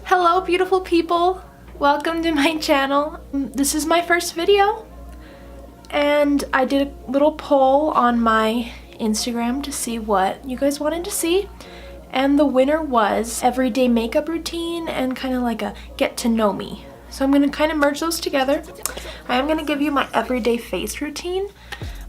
Hello beautiful people, welcome to my channel. This is my first video and I did a little poll on my Instagram to see what you guys wanted to see, and the winner was everyday makeup routine and kind of like a get to know me. So I'm going to kind of merge those together. I am going to give you my everyday face routine,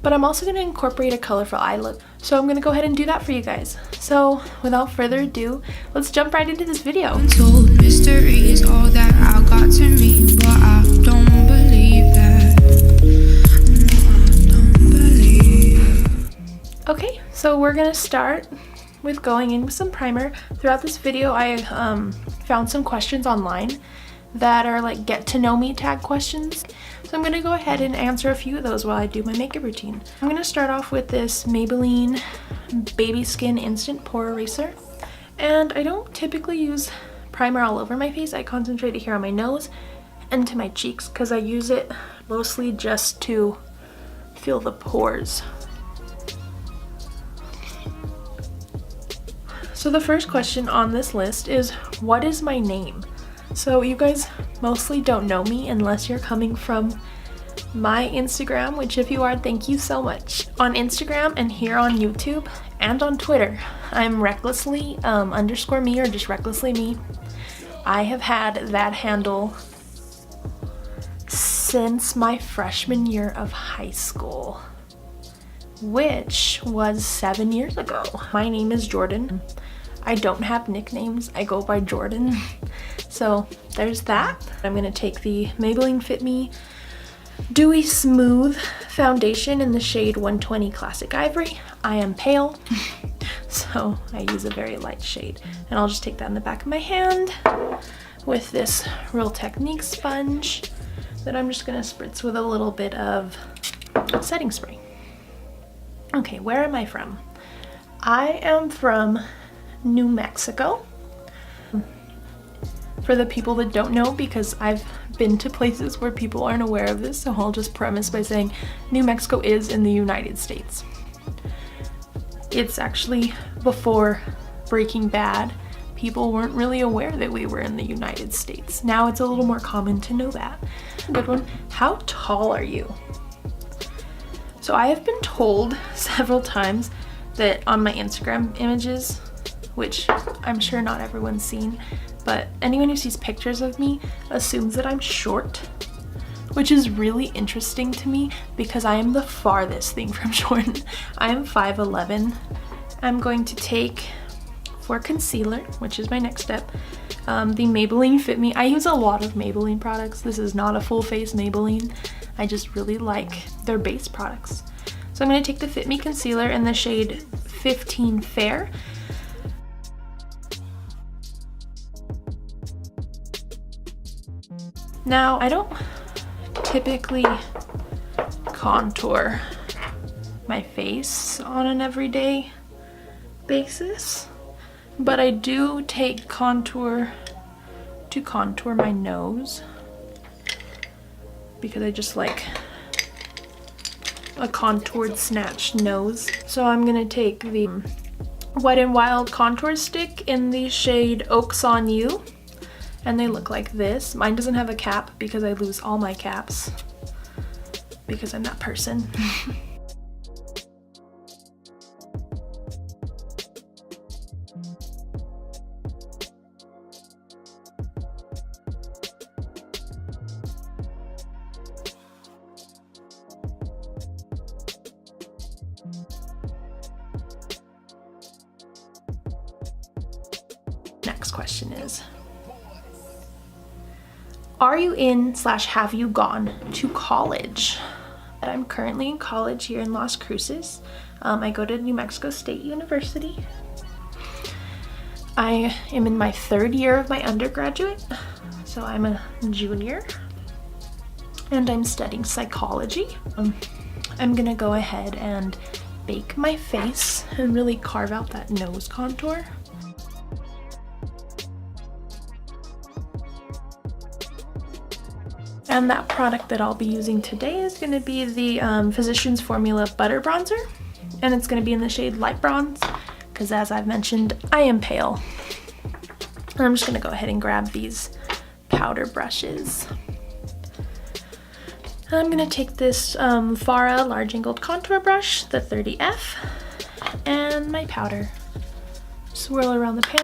but I'm also going to incorporate a colorful eye look. So I'm going to go ahead and do that for you guys. So without further ado, let's jump right into this video. Untold mysteries, all that I got to me, but I don't believe that. No, I don't believe. Okay, so we're going to start with going in with some primer. Throughout this video, I found some questions online that are like get to know me tag questions. So I'm gonna go ahead and answer a few of those while I do my makeup routine. I'm gonna start off with this Maybelline Baby Skin Instant Pore Eraser. And I don't typically use primer all over my face. I concentrate it here on my nose and to my cheeks because I use it mostly just to fill the pores. So the first question on this list is, what is my name? So you guys mostly don't know me unless you're coming from my Instagram, which if you are, thank you so much. On Instagram and here on YouTube and on Twitter, I'm recklessly _me or just recklessly me. I have had that handle since my freshman year of high school, which was 7 years ago. My name is Jordan. I don't have nicknames, I go by Jordan. So there's that. I'm gonna take the Maybelline Fit Me Dewy Smooth Foundation in the shade 120 Classic Ivory. I am pale, so I use a very light shade. And I'll just take that in the back of my hand with this Real Technique sponge that I'm just gonna spritz with a little bit of setting spray. Okay, where am I from? I am from New Mexico. For the people that don't know, because I've been to places where people aren't aware of this, so I'll just premise by saying New Mexico is in the United States. It's actually before Breaking Bad, people weren't really aware that we were in the United States. Now it's a little more common to know that. Good one. How tall are you? So I have been told several times that on my Instagram images, which I'm sure not everyone's seen, but anyone who sees pictures of me assumes that I'm short, which is really interesting to me because I am the farthest thing from short. I am 5'11". I'm going to take, for concealer, which is my next step, the Maybelline Fit Me. I use a lot of Maybelline products. This is not a full face Maybelline. I just really like their base products. So I'm going to take the Fit Me concealer in the shade 15 Fair. Now, I don't typically contour my face on an everyday basis, but I do take contour to contour my nose because I just like a contoured snatched nose. So I'm gonna take the Wet n Wild contour stick in the shade Oaks on You. And they look like this. Mine doesn't have a cap because I lose all my caps because I'm that person. Next question is, are you in/have you gone to college? I'm currently in college here in Las Cruces. I go to New Mexico State University. I am in my 3rd year of my undergraduate, so I'm a junior, and I'm studying psychology. I'm gonna go ahead and bake my face and really carve out that nose contour. And that product that I'll be using today is going to be the Physicians Formula Butter Bronzer. And it's going to be in the shade Light Bronze, because as I've mentioned, I am pale. I'm just gonna go ahead and grab these powder brushes. I'm gonna take this Farah large angled contour brush, the 30F, and my powder. Swirl around the pan.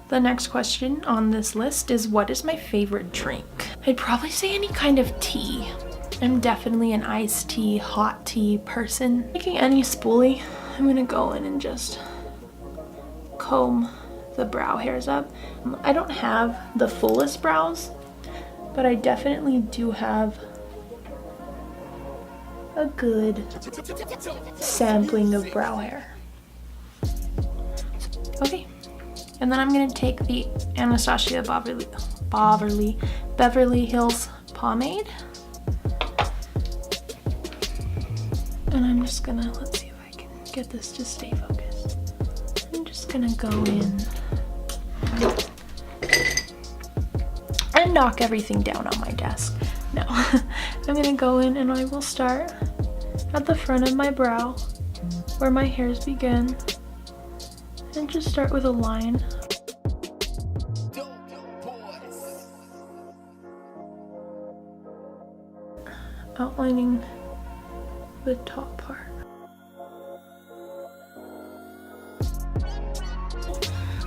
The next question on this list is, what is my favorite drink? I'd probably say any kind of tea. I'm definitely an iced tea, hot tea person. Taking any spoolie, I'm gonna go in and just comb the brow hairs up. I don't have the fullest brows, but I definitely do have a good sampling of brow hair. Okay. And then I'm gonna take the Anastasia Beverly Hills pomade. And I'm just gonna, let's see if I can get this to stay focused. I'm just gonna go in and knock everything down on my desk. No, I'm gonna go in and I will start at the front of my brow where my hairs begin. And just start with a line. Outlining the top part.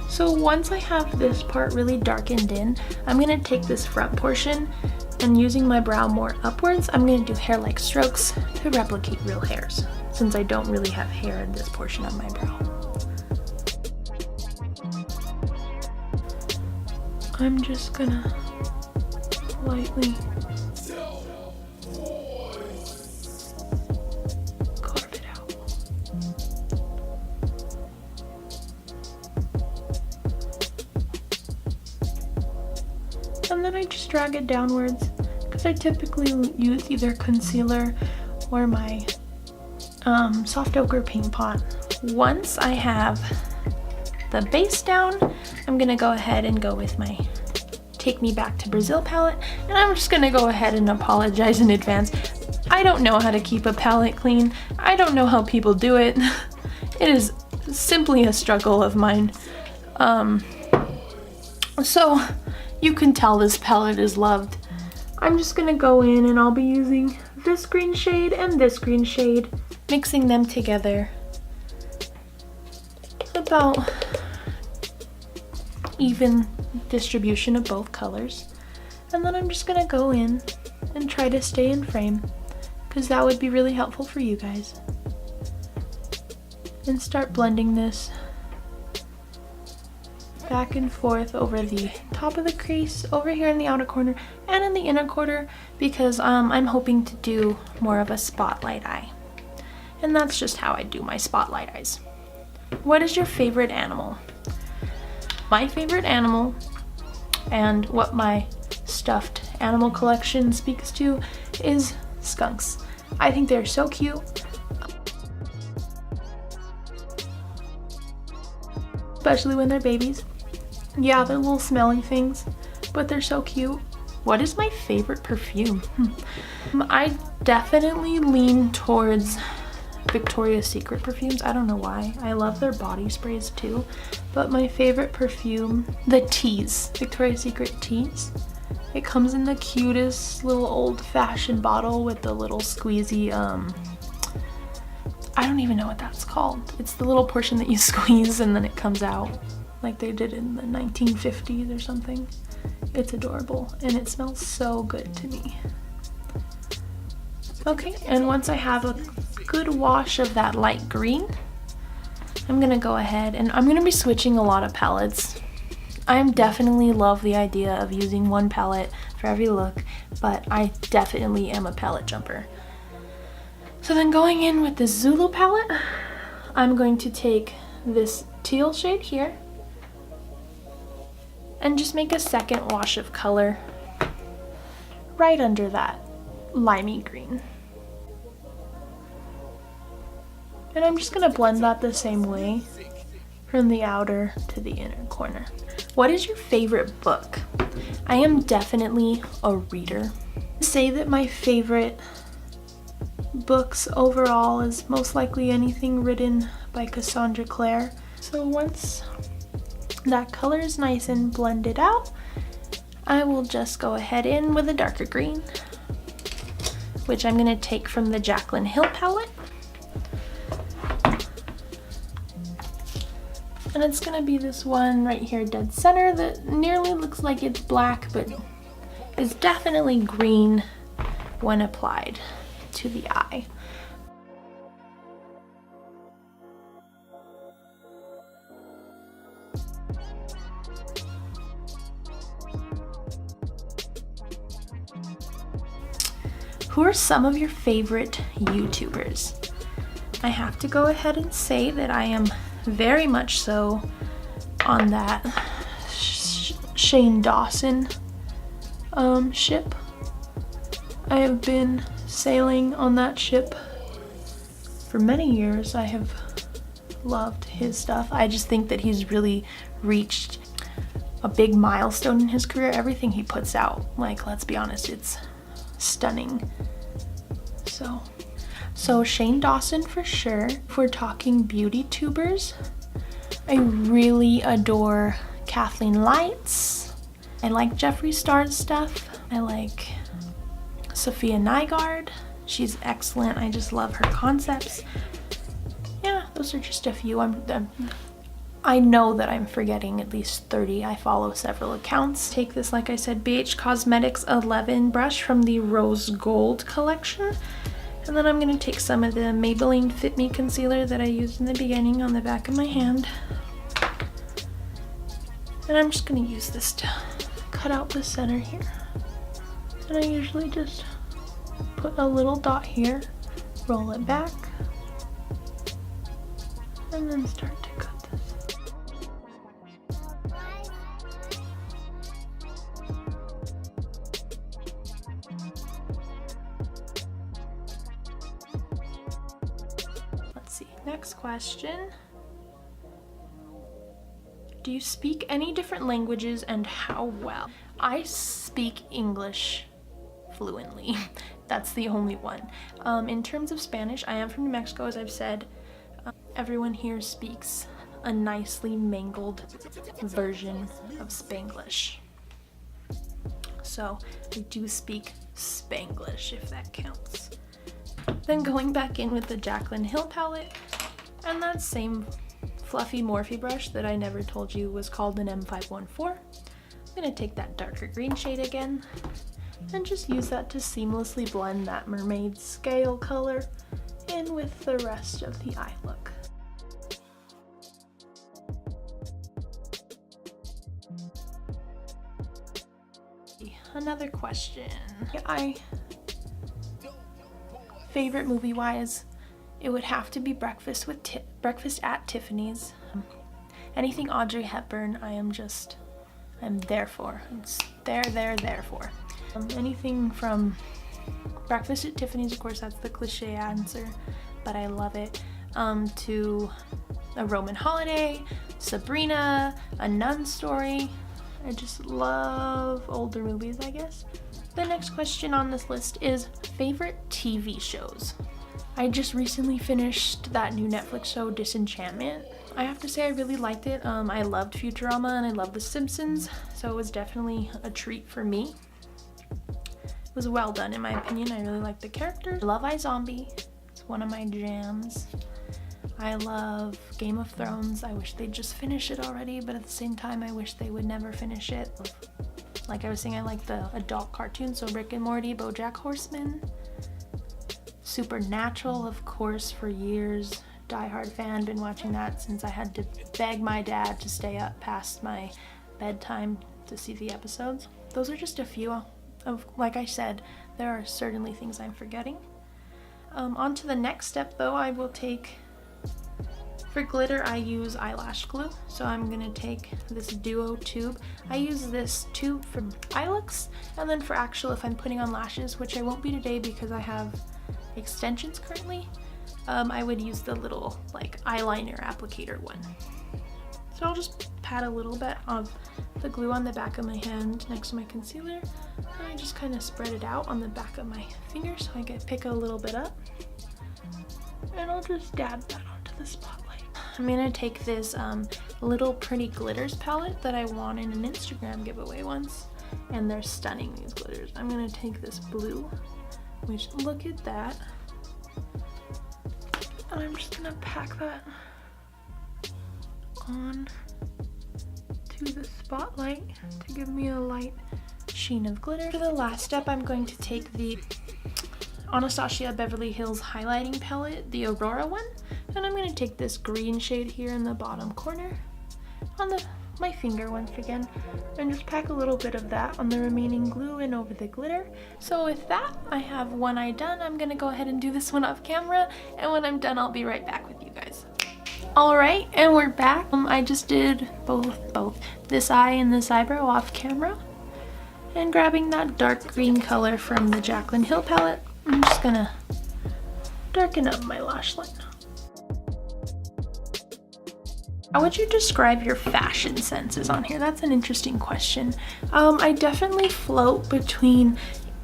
So once I have this part really darkened in, I'm gonna take this front portion and using my brow more upwards, I'm gonna do hair-like strokes to replicate real hairs, since I don't really have hair in this portion of my brow. I'm just gonna lightly carve it out. And then I just drag it downwards because I typically use either concealer or my soft ochre paint pot. Once I have the base down, I'm gonna go ahead and go with my Take Me Back to Brazil palette, and I'm just gonna go ahead and apologize in advance. I don't know how to keep a palette clean. I don't know how people do it. It is simply a struggle of mine. So you can tell this palette is loved. I'm just gonna go in and I'll be using this green shade and this green shade, mixing them together about even distribution of both colors. And then I'm just gonna go in and try to stay in frame because that would be really helpful for you guys. And start blending this back and forth over the top of the crease, over here in the outer corner and in the inner corner, because I'm hoping to do more of a spotlight eye. And that's just how I do my spotlight eyes. What is your favorite animal? My favorite animal, and what my stuffed animal collection speaks to, is skunks. I think they're so cute. Especially when they're babies. Yeah, they're little smelly things, but they're so cute. What is my favorite perfume? I definitely lean towards Victoria's Secret perfumes. I don't know why. I love their body sprays too, but my favorite perfume, the teas, Victoria's Secret teas. It comes in the cutest little old-fashioned bottle with the little squeezy, I don't even know what that's called. It's the little portion that you squeeze and then it comes out, like they did in the 1950s or something. It's adorable and it smells so good to me. Okay, and once I have a good wash of that light green, I'm gonna go ahead and I'm gonna be switching a lot of palettes. I definitely love the idea of using one palette for every look, but I definitely am a palette jumper. So then going in with the Zulu palette, I'm going to take this teal shade here and just make a second wash of color right under that limey green. And I'm just gonna blend that the same way from the outer to the inner corner. What is your favorite book? I am definitely a reader. I say that my favorite books overall is most likely anything written by Cassandra Clare. So once that color is nice and blended out, I will just go ahead in with a darker green, which I'm going to take from the Jaclyn Hill palette. And it's going to be this one right here, dead center, that nearly looks like it's black, but is definitely green when applied to the eye. Who are some of your favorite YouTubers? I have to go ahead and say that I am very much so on that Shane Dawson ship. I have been sailing on that ship for many years. I have loved his stuff. I just think that he's really reached a big milestone in his career. Everything he puts out, like, let's be honest, it's stunning. So Shane Dawson for sure. If we're talking beauty tubers, I really adore Kathleen Lights. I like Jeffree Star's stuff. I like Sophia Nygaard. She's excellent. I just love her concepts. Yeah, those are just a few. I know that I'm forgetting at least 30. I follow several accounts. Take this, like I said, BH Cosmetics 11 brush from the Rose Gold collection. And then I'm going to take some of the Maybelline Fit Me concealer that I used in the beginning on the back of my hand. And I'm just going to use this to cut out the center here. And I usually just put a little dot here, roll it back, and then start to cut this. Next question. Do you speak any different languages and how well? I speak English fluently. That's the only one. In terms of Spanish, I am from New Mexico, as I've said. Everyone here speaks a nicely mangled version of Spanglish. So I do speak Spanglish, if that counts. Then going back in with the Jaclyn Hill palette, and that same fluffy Morphe brush that I never told you was called an M514. I'm going to take that darker green shade again and just use that to seamlessly blend that mermaid scale color in with the rest of the eye look. Another question. Favorite movie-wise, it would have to be Breakfast at Tiffany's. Anything Audrey Hepburn, I'm there for. It's there for. Anything from Breakfast at Tiffany's, of course, that's the cliche answer, but I love it. To A Roman Holiday, Sabrina, A Nun Story. I just love older movies, I guess. The next question on this list is favorite TV shows. I just recently finished that new Netflix show, Disenchantment. I have to say I really liked it. I loved Futurama and I love The Simpsons, so it was definitely a treat for me. It was well done in my opinion. I really liked the characters. I love iZombie. It's one of my jams. I love Game of Thrones. I wish they'd just finish it already, but at the same time I wish they would never finish it. Like I was saying, I like the adult cartoons, so Rick and Morty, BoJack Horseman. Supernatural, of course, for years. Die Hard fan, been watching that since I had to beg my dad to stay up past my bedtime to see the episodes. Those are just a few of, like I said, there are certainly things I'm forgetting. On to the next step though, I will take, for glitter I use eyelash glue, so I'm gonna take this duo tube. I use this tube for eye looks, and then for actual, if I'm putting on lashes, which I won't be today because I have extensions currently, I would use the little like eyeliner applicator one. So I'll just pat a little bit of the glue on the back of my hand next to my concealer, and I just kind of spread it out on the back of my finger so I can pick a little bit up, and I'll just dab that onto the spotlight. I'm gonna take this little pretty glitters palette that I won in an Instagram giveaway once, and they're stunning, these glitters. I'm gonna take this blue, which look at that, and I'm just gonna pack that on to the spotlight to give me a light sheen of glitter. For the last step, I'm going to take the Anastasia Beverly Hills highlighting palette, the Aurora one, and I'm going to take this green shade here in the bottom corner on my finger once again, and just pack a little bit of that on the remaining glue and over the glitter. So with that, I have one eye done. I'm going to go ahead and do this one off camera, and when I'm done, I'll be right back with you guys. Alright, and we're back. I just did both this eye and this eyebrow off camera, and grabbing that dark green color from the Jaclyn Hill palette, I'm just gonna darken up my lash line. How would you describe your fashion senses on here? That's an interesting question. I definitely float between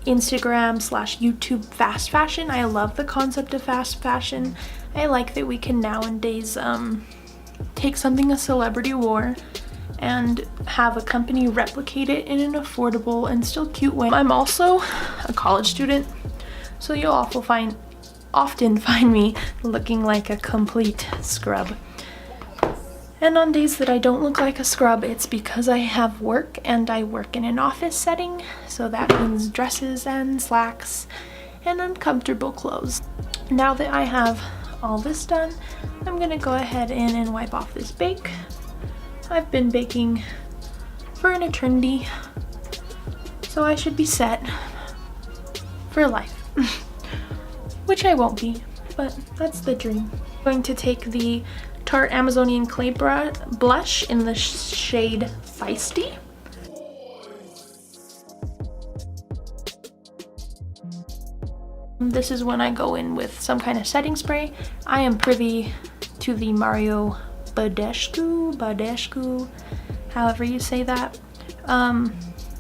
Instagram/YouTube fast fashion. I love the concept of fast fashion. I like that we can nowadays take something a celebrity wore and have a company replicate it in an affordable and still cute way. I'm also a college student, so you'll often find me looking like a complete scrub. And on days that I don't look like a scrub, it's because I have work, and I work in an office setting, so that means dresses and slacks and uncomfortable clothes. Now that I have all this done, I'm gonna go ahead and wipe off this bake. I've been baking for an eternity, so I should be set for life, which I won't be, but that's the dream. I'm going to take the Tarte Amazonian Clay Blush in the shade Feisty. This is when I go in with some kind of setting spray. I am privy to the Mario Badescu, however you say that,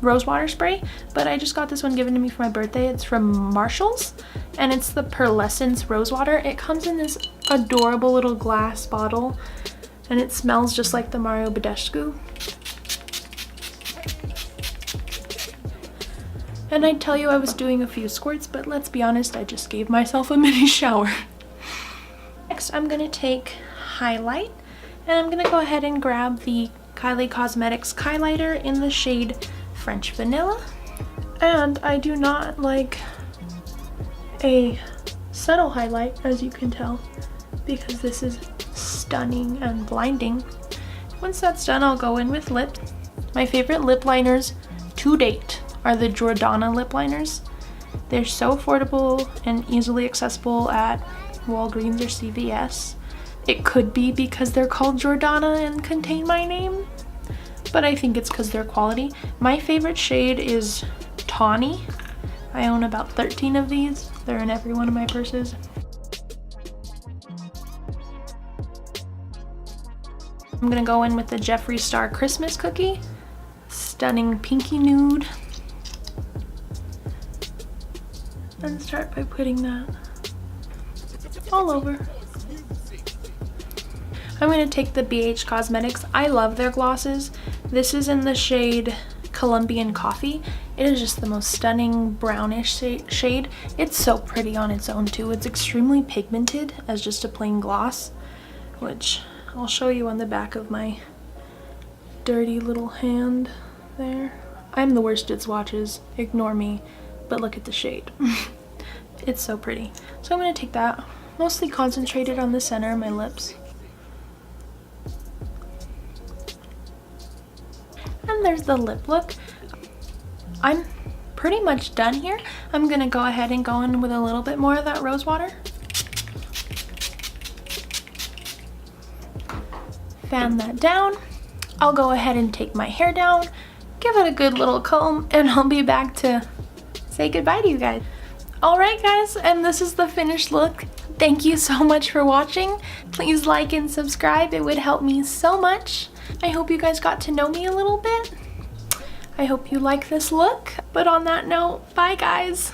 rose water spray, but I just got this one given to me for my birthday. It's from Marshall's, and it's the Pearlescence rose water. It comes in this adorable little glass bottle, and it smells just like the Mario Badescu. And I'd tell you I was doing a few squirts, but let's be honest, I just gave myself a mini shower. Next, I'm gonna take highlight, and I'm gonna go ahead and grab the Kylie Cosmetics highlighter in the shade French Vanilla. And I do not like a subtle highlight, as you can tell, because this is stunning and blinding. Once that's done, I'll go in with lip. My favorite lip liners to date are the Jordana lip liners. They're so affordable and easily accessible at Walgreens or CVS. It could be because they're called Jordana and contain my name, but I think it's because they're quality. My favorite shade is Tawny. I own about 13 of these. They're in every one of my purses. I'm gonna go in with the Jeffree Star Christmas Cookie. Stunning pinky nude. And start by putting that all over. I'm going to take the BH Cosmetics. I love their glosses. This is in the shade Colombian Coffee. It is just the most stunning brownish shade. It's so pretty on its own too. It's extremely pigmented as just a plain gloss, which I'll show you on the back of my dirty little hand there. I'm the worst at swatches, ignore me, but look at the shade. It's so pretty. So I'm going to take that, mostly concentrated on the center of my lips. And there's the lip look. I'm pretty much done here. I'm going to go ahead and go in with a little bit more of that rose water. Fan that down. I'll go ahead and take my hair down, give it a good little comb, and I'll be back to say goodbye to you guys. Alright guys, and this is the finished look. Thank you so much for watching. Please like and subscribe, it would help me so much. I hope you guys got to know me a little bit. I hope you like this look. But on that note, bye guys.